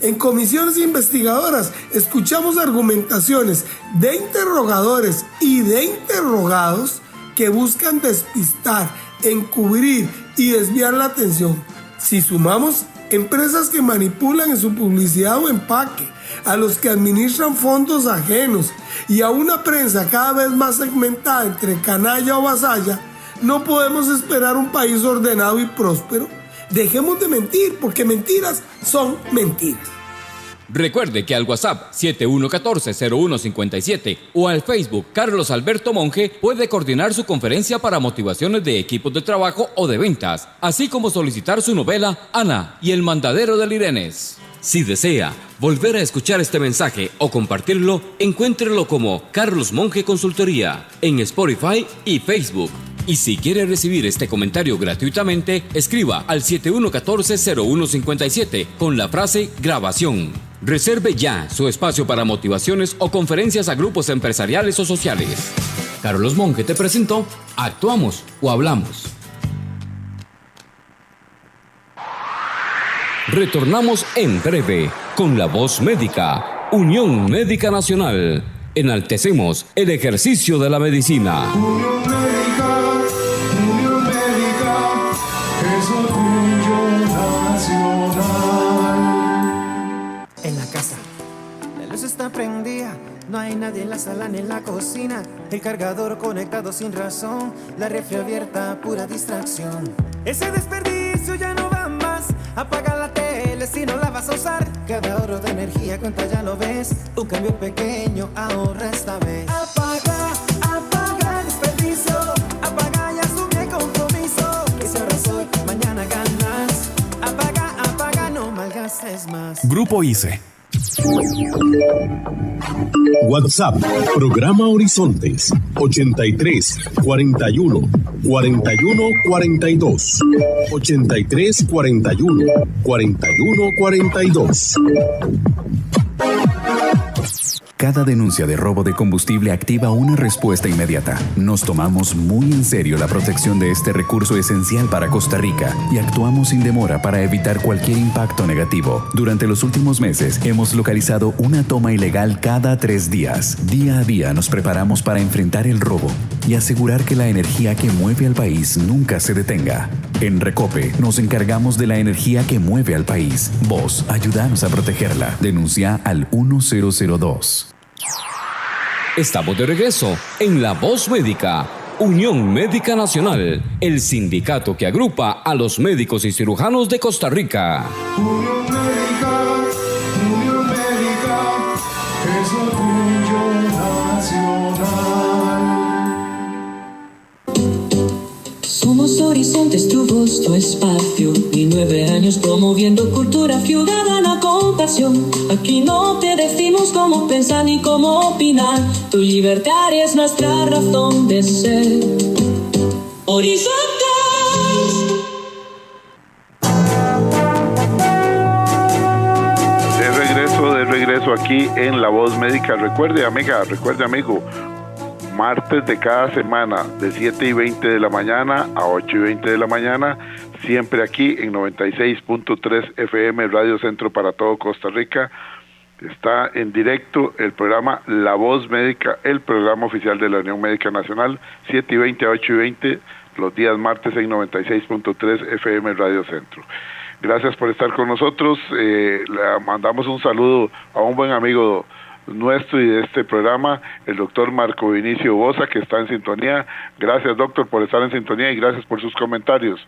[SPEAKER 9] En comisiones investigadoras escuchamos argumentaciones de interrogadores y de interrogados que buscan despistar, encubrir y desviar la atención. Si sumamos empresas que manipulan en su publicidad o empaque, a los que administran fondos ajenos y a una prensa cada vez más segmentada entre canalla o vasalla, no podemos esperar un país ordenado y próspero. Dejemos de mentir, porque mentiras son mentiras.
[SPEAKER 7] Recuerde que al WhatsApp 7114-0157 o al Facebook Carlos Alberto Monge puede coordinar su conferencia para motivaciones de equipos de trabajo o de ventas, así como solicitar su novela Ana y el mandadero del Irenes. Si desea volver a escuchar este mensaje o compartirlo, encuéntrelo como Carlos Monge Consultoría en Spotify y Facebook. Y si quiere recibir este comentario gratuitamente, escriba al 7114-0157 con la frase grabación. Reserve ya su espacio para motivaciones o conferencias a grupos empresariales o sociales. Carlos Monge te presentó Actuamos o Hablamos. Retornamos en breve con La Voz Médica, Unión Médica Nacional. Enaltecemos el ejercicio de la medicina.
[SPEAKER 6] Unión Médica, es orgullo nacional.
[SPEAKER 10] En la casa, la luz está prendida, no hay nadie en la sala ni en la cocina. El cargador conectado sin razón, la refri abierta, pura distracción. Ese desperdicio ya no va más, apaga la tele si no Cada ahorro de energía cuenta, ya lo ves. Un cambio pequeño ahorra esta vez. Apaga desperdicio. Apaga y asume compromiso. Que si ahorras hoy, mañana ganas. Apaga, no malgastes más.
[SPEAKER 2] Grupo ICE. WhatsApp, programa Horizontes, 83 41 41 42. 83 41 41 42.
[SPEAKER 3] Cada denuncia de robo de combustible activa una respuesta inmediata. Nos tomamos muy en serio la protección de este recurso esencial para Costa Rica y actuamos sin demora para evitar cualquier impacto negativo. Durante los últimos meses hemos localizado una toma ilegal cada 3 días. Día a día nos preparamos para enfrentar el robo y asegurar que la energía que mueve al país nunca se detenga. En Recope nos encargamos de la energía que mueve al país. Vos, ayúdanos a protegerla. Denuncia al 1002.
[SPEAKER 7] Estamos de regreso en La Voz Médica, Unión Médica Nacional, el sindicato que agrupa a los médicos y cirujanos de Costa Rica.
[SPEAKER 6] Unión Médica, es orgullo nacional.
[SPEAKER 4] Somos Horizontes, tu voz, tu espacio. Y 9 años promoviendo cultura ciudadana con pasión. Aquí no te decimos cómo pensar ni cómo opinar. Tu libertad es nuestra razón de ser. Horizontes.
[SPEAKER 5] De regreso aquí en La Voz Médica. Recuerde, amiga, recuerde, amigo, martes de cada semana, de 7:20 de la mañana a 8:20 de la mañana, siempre aquí en 96.3 FM, Radio Centro para todo Costa Rica. Está en directo el programa La Voz Médica, el programa oficial de la Unión Médica Nacional, 7:20 a 8:20, los días martes en 96.3 FM, Radio Centro. Gracias por estar con nosotros. Le mandamos un saludo a un buen amigo nuestro y de este programa, el doctor Marco Vinicio Boza, que está en sintonía. Gracias, doctor, por estar en sintonía y gracias por sus comentarios.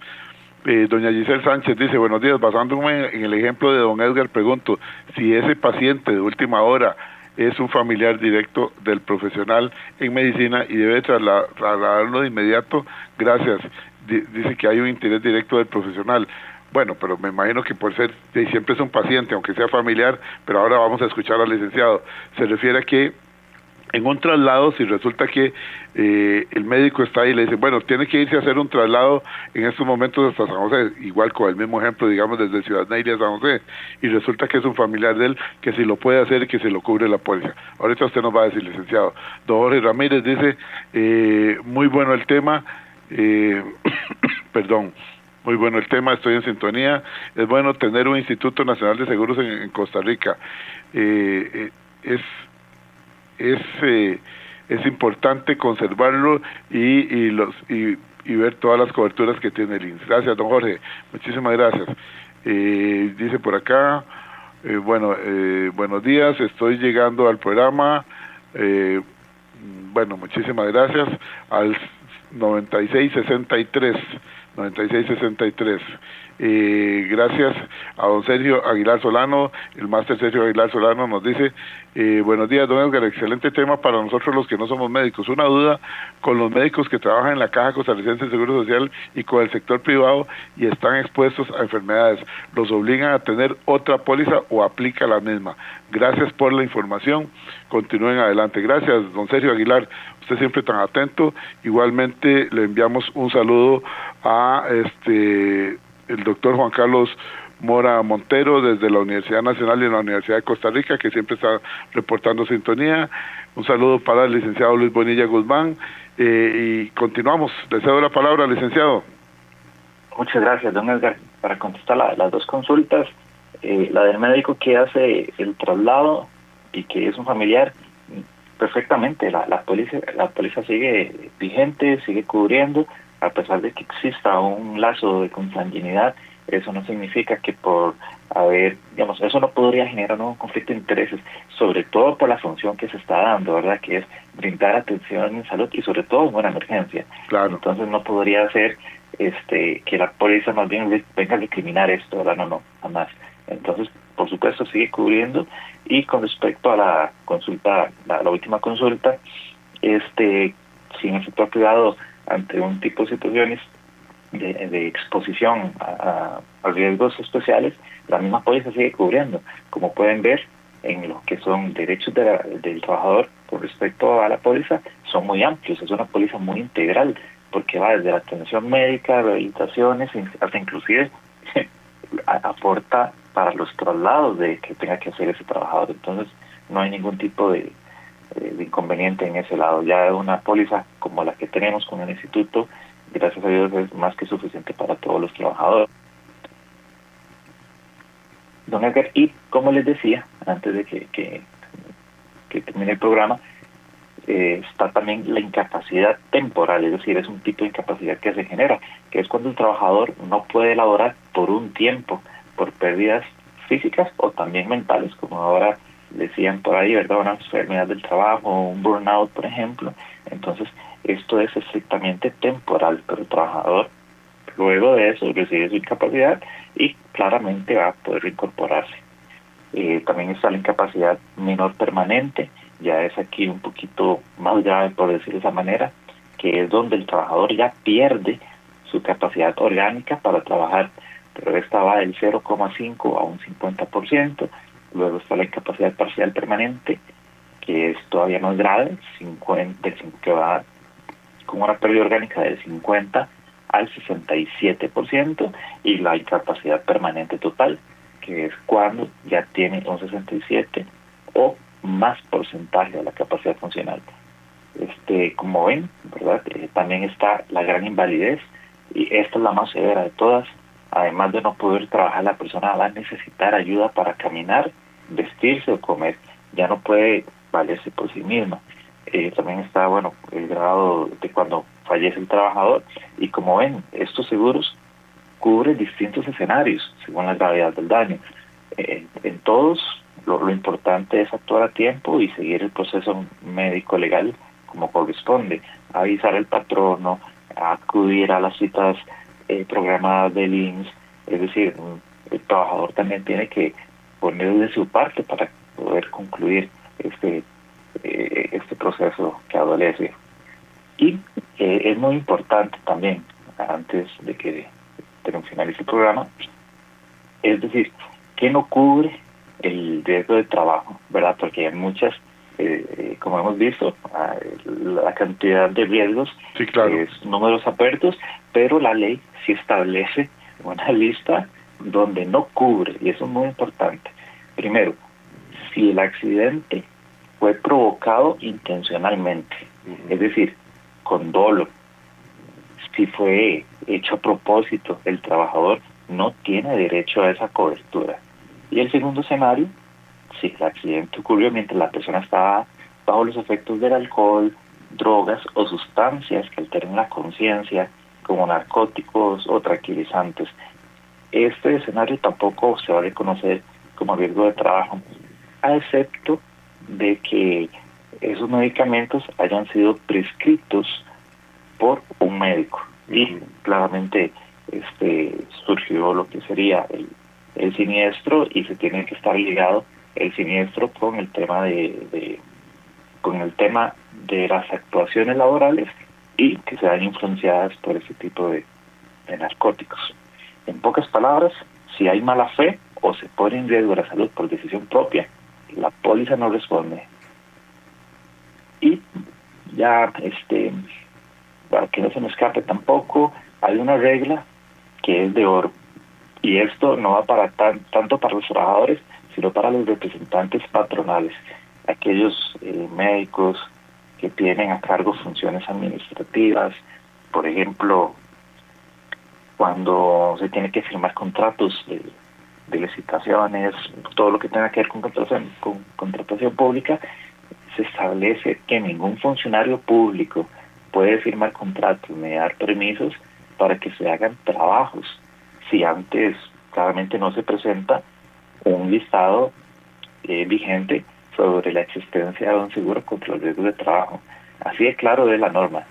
[SPEAKER 5] Doña Giselle Sánchez dice: buenos días, basándome en el ejemplo de don Edgar, pregunto si ese paciente de última hora es un familiar directo del profesional en medicina y debe trasladarlo de inmediato. Gracias. Dice que hay un interés directo del profesional. Bueno, pero me imagino que por ser, siempre es un paciente, aunque sea familiar, pero ahora vamos a escuchar al licenciado. Se refiere a que en un traslado, si resulta que el médico está ahí y le dice, bueno, tiene que irse a hacer un traslado en estos momentos hasta San José, igual con el mismo ejemplo, digamos, desde Ciudad Neiria a San José, y resulta que es un familiar de él, que si lo puede hacer y que se lo cubre la póliza. Ahorita usted nos va a decir, licenciado. Don Jorge Ramírez dice, muy bueno el tema, perdón, muy bueno el tema, estoy en sintonía. Es bueno tener un Instituto Nacional de Seguros en Costa Rica. Es importante conservarlo y ver todas las coberturas que tiene el INSS. Gracias, don Jorge. Muchísimas gracias. Dice por acá, buenos días, estoy llegando al programa. Bueno, muchísimas gracias. Al 9663. Gracias a don Sergio Aguilar Solano, el máster Sergio Aguilar Solano nos dice, buenos días, don Edgar, excelente tema para nosotros los que no somos médicos. Una duda con los médicos que trabajan en la Caja Costarricense de Seguro Social y con el sector privado y están expuestos a enfermedades. ¿Los obligan a tener otra póliza o aplica la misma? Gracias por la información, continúen adelante. Gracias, don Sergio Aguilar, usted siempre tan atento. Igualmente le enviamos un saludo a el doctor Juan Carlos Mora Montero desde la Universidad Nacional y la Universidad de Costa Rica, que siempre está reportando sintonía. Un saludo para el licenciado Luis Bonilla Guzmán, y continuamos. Le cedo la palabra, licenciado.
[SPEAKER 8] Muchas gracias, don Edgar. Para contestar las dos consultas, la del médico que hace el traslado y que es un familiar, perfectamente, la póliza sigue vigente, sigue cubriendo, a pesar de que exista un lazo de consanguinidad. Eso no significa que por haber, digamos, eso no podría generar un conflicto de intereses, sobre todo por la función que se está dando, ¿verdad? Que es brindar atención en salud y sobre todo en una emergencia.
[SPEAKER 5] Claro.
[SPEAKER 8] Entonces no podría ser que la póliza más bien venga a discriminar esto, ¿verdad? No, jamás. Entonces, por supuesto sigue cubriendo. Y con respecto a la consulta, la última consulta, si en efecto ha quedado ante un tipo de situaciones de exposición a riesgos especiales, la misma póliza sigue cubriendo. Como pueden ver, en lo que son derechos del trabajador con respecto a la póliza, son muy amplios. Es una póliza muy integral, porque va desde la atención médica, rehabilitaciones, hasta inclusive aporta para los traslados de que tenga que hacer ese trabajador. Entonces no hay ningún tipo de inconveniente en ese lado. Ya una póliza como la que tenemos con el instituto, gracias a Dios, es más que suficiente para todos los trabajadores. Don Edgar, y como les decía antes de que termine el programa, está también la incapacidad temporal, es decir, es un tipo de incapacidad que se genera, que es cuando el trabajador no puede laborar por un tiempo, por pérdidas físicas o también mentales, como ahora decían por ahí, ¿verdad? Una enfermedad del trabajo, un burnout, por ejemplo. Entonces, esto es estrictamente temporal, pero el trabajador luego de eso recibe su incapacidad y claramente va a poder reincorporarse. También está la incapacidad menor permanente, ya es aquí un poquito más grave, por decirlo de esa manera, que es donde el trabajador ya pierde su capacidad orgánica para trabajar, pero esta va del 0,5 a un 50%. Luego está la incapacidad parcial permanente, que es todavía más grave, que va con una pérdida orgánica del 50 al 67%, y la incapacidad permanente total, que es cuando ya tiene un 67 o más porcentaje de la capacidad funcional. Como ven, ¿verdad? También está la gran invalidez, y esta es la más severa de todas. Además de no poder trabajar, la persona va a necesitar ayuda para caminar, vestirse o comer. Ya no puede valerse por sí misma. También está, el grado de cuando fallece el trabajador. Y como ven, estos seguros cubren distintos escenarios según la gravedad del daño. En todos, lo importante es actuar a tiempo y seguir el proceso médico legal como corresponde. Avisar al patrono, acudir a las citas programadas del INSS. Es decir, el trabajador también tiene que poner de su parte para poder concluir este proceso que adolece. Y es muy importante también, antes de que finalice el programa, es decir, que no cubre el riesgo de trabajo, ¿verdad? Porque hay muchas, como hemos visto, la cantidad de riesgos,
[SPEAKER 5] sí, claro,
[SPEAKER 8] es números apertos, pero la ley sí establece una lista donde no cubre, y eso es muy importante. Primero, si el accidente fue provocado intencionalmente, es decir, con dolo, si fue hecho a propósito, el trabajador no tiene derecho a esa cobertura. Y el segundo escenario, si el accidente ocurrió mientras la persona estaba bajo los efectos del alcohol, drogas o sustancias que alteren la conciencia, como narcóticos o tranquilizantes, este escenario tampoco se va a reconocer como riesgo de trabajo, a excepto de que esos medicamentos hayan sido prescritos por un médico. Y claramente surgió lo que sería el siniestro, y se tiene que estar ligado el siniestro con el tema de las actuaciones laborales y que sean influenciadas por ese tipo de narcóticos. En pocas palabras, si hay mala fe o se pone en riesgo la salud por decisión propia, la póliza no responde. Y ya, para que no se me escape tampoco, hay una regla que es de oro, y esto no va para tanto para los trabajadores, sino para los representantes patronales, aquellos médicos que tienen a cargo funciones administrativas, por ejemplo, cuando se tiene que firmar contratos de licitaciones, todo lo que tenga que ver con contratación pública. Se establece que ningún funcionario público puede firmar contratos ni dar permisos para que se hagan trabajos si antes claramente no se presenta un listado vigente sobre la existencia de un seguro contra el riesgo de trabajo. Así de claro es la norma.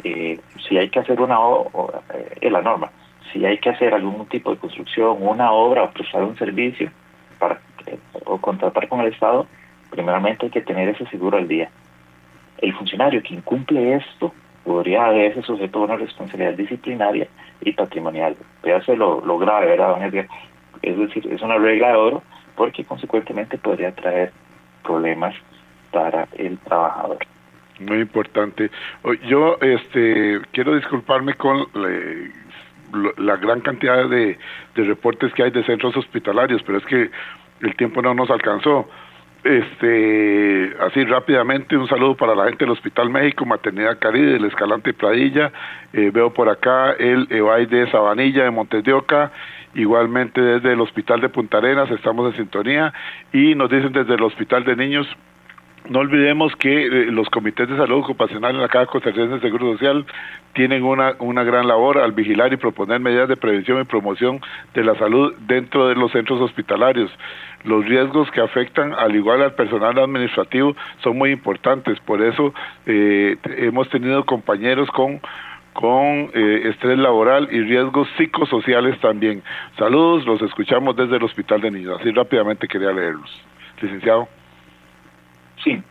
[SPEAKER 8] Si hay que hacer si hay que hacer algún tipo de construcción, una obra o prestar un servicio, para contratar con el Estado, primeramente hay que tener ese seguro al día. El funcionario que incumple esto podría verse sujeto a una responsabilidad disciplinaria y patrimonial. Fíjate lo grave, ¿verdad, don Edgar? Es decir, es una regla de oro porque consecuentemente podría traer problemas para el trabajador.
[SPEAKER 5] Muy importante. Yo quiero disculparme con la gran cantidad de reportes que hay de centros hospitalarios, pero es que el tiempo no nos alcanzó. Así rápidamente, un saludo para la gente del Hospital México, Maternidad Caribe, del Escalante Pradilla, veo por acá el EVAI de Sabanilla, de Montes de Oca, igualmente desde el Hospital de Punta Arenas, estamos en sintonía, y nos dicen desde el Hospital de Niños, no olvidemos que los comités de salud ocupacional en la Caja Costarricense de Seguro Social tienen una gran labor al vigilar y proponer medidas de prevención y promoción de la salud dentro de los centros hospitalarios. Los riesgos que afectan al igual al personal administrativo son muy importantes, por eso hemos tenido compañeros con estrés laboral y riesgos psicosociales también. Saludos, los escuchamos desde el Hospital de Niños, así rápidamente quería leerlos. Licenciado.
[SPEAKER 8] Sí,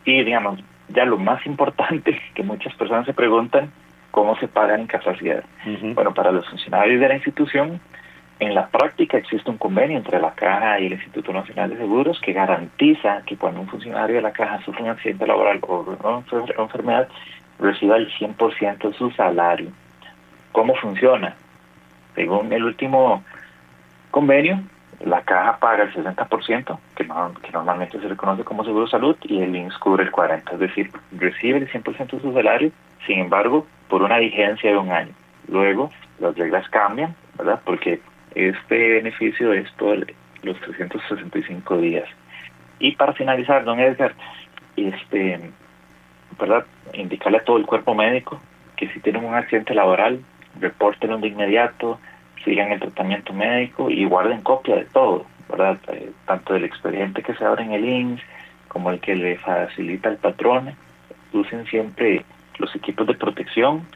[SPEAKER 8] y digamos, ya lo más importante que muchas personas se preguntan, ¿cómo se paga la incapacidad? Bueno, para los funcionarios de la institución, en la práctica existe un convenio entre la Caja y el Instituto Nacional de Seguros que garantiza que cuando un funcionario de la Caja sufre un accidente laboral o una enfermedad, reciba el 100% de su salario. ¿Cómo funciona? Según el último convenio, la Caja paga el 60%, que normalmente se reconoce como seguro de salud, y el INSS cubre el 40%, es decir, recibe el 100% de su salario, sin embargo, por una vigencia de 1 año. Luego, las reglas cambian, ¿verdad? Porque este beneficio es por los 365 días. Y para finalizar, don Edgar, ¿verdad? Indicarle a todo el cuerpo médico que si tienen un accidente laboral, repórtenlo de inmediato, sigan el tratamiento médico y guarden copia de todo, ¿verdad? Tanto del expediente que se abre en el INSS como el que le facilita el patrón. Usen siempre los equipos de protección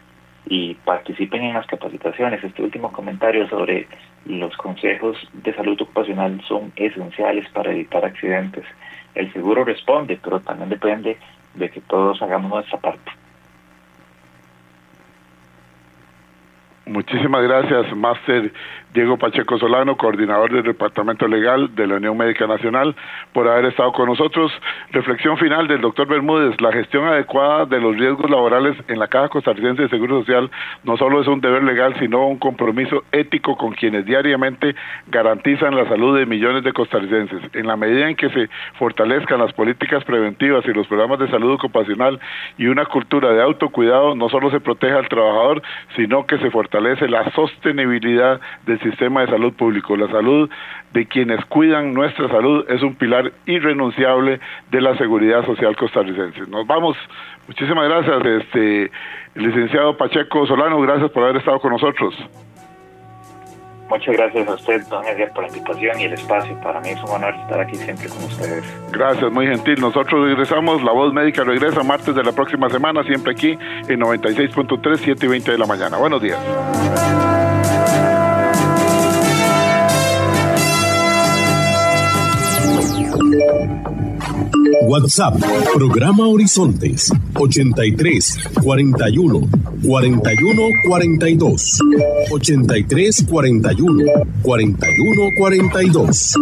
[SPEAKER 8] y participen en las capacitaciones. Este último comentario sobre los consejos de salud ocupacional son esenciales para evitar accidentes. El seguro responde, pero también depende de que todos hagamos nuestra parte.
[SPEAKER 5] Muchísimas gracias, Máster Diego Pacheco Solano, coordinador del Departamento Legal de la Unión Médica Nacional, por haber estado con nosotros. Reflexión final del doctor Bermúdez: la gestión adecuada de los riesgos laborales en la Caja Costarricense de Seguro Social no solo es un deber legal, sino un compromiso ético con quienes diariamente garantizan la salud de millones de costarricenses. En la medida en que se fortalezcan las políticas preventivas y los programas de salud ocupacional y una cultura de autocuidado, no solo se protege al trabajador, sino que se fortalece la sostenibilidad del sistema de salud público. La salud de quienes cuidan nuestra salud es un pilar irrenunciable de la seguridad social costarricense. Nos vamos. Muchísimas gracias, licenciado Pacheco Solano, gracias por haber estado con nosotros.
[SPEAKER 8] Muchas gracias a usted, don Edgar, por la invitación y el espacio. Para mí es un honor estar aquí siempre con ustedes.
[SPEAKER 5] Gracias, muy gentil. Nosotros regresamos, La Voz Médica regresa martes de la próxima semana, siempre aquí en 96.3, 7:20 de la mañana. Buenos días.
[SPEAKER 2] WhatsApp, programa Horizontes, 83 41 41 42. 83 41 41 42.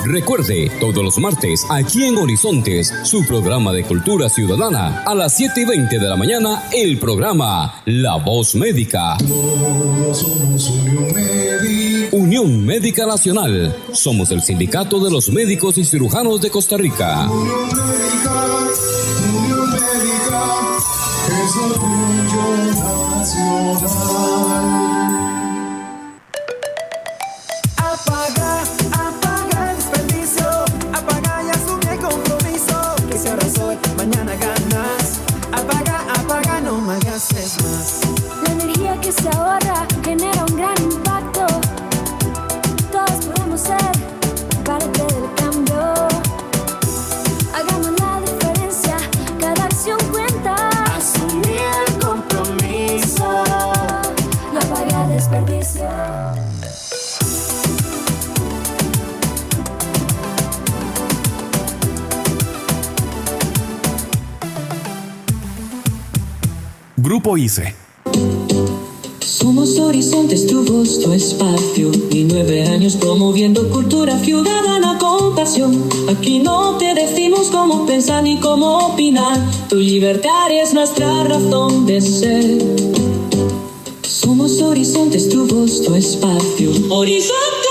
[SPEAKER 7] Recuerde, todos los martes, aquí en Horizontes, su programa de cultura ciudadana, a las 7:20 de la mañana, el programa La Voz Médica.
[SPEAKER 6] Todos somos Unión Médica.
[SPEAKER 7] Unión Médica Nacional. Somos el sindicato de los médicos y cirujanos de Costa Rica.
[SPEAKER 6] Unión Médica es orgullo nacional.
[SPEAKER 10] Apaga el desperdicio, apaga y asume el compromiso. Que si ahora soy, mañana ganas. Apaga, no me gastes más.
[SPEAKER 11] La energía que se ahorra genera un gran impacto. Todos podemos ser parte del cambio. Hagamos la diferencia, cada acción cuenta.
[SPEAKER 10] Asumir el compromiso.
[SPEAKER 11] desperdicio.
[SPEAKER 3] Grupo ICE.
[SPEAKER 4] Somos Horizontes, tu voz, tu espacio. Y 9 años promoviendo cultura ciudadana con pasión. Aquí no te decimos cómo pensar ni cómo opinar. Tu libertad es nuestra razón de ser. Somos Horizontes, tu voz, tu espacio. Horizonte.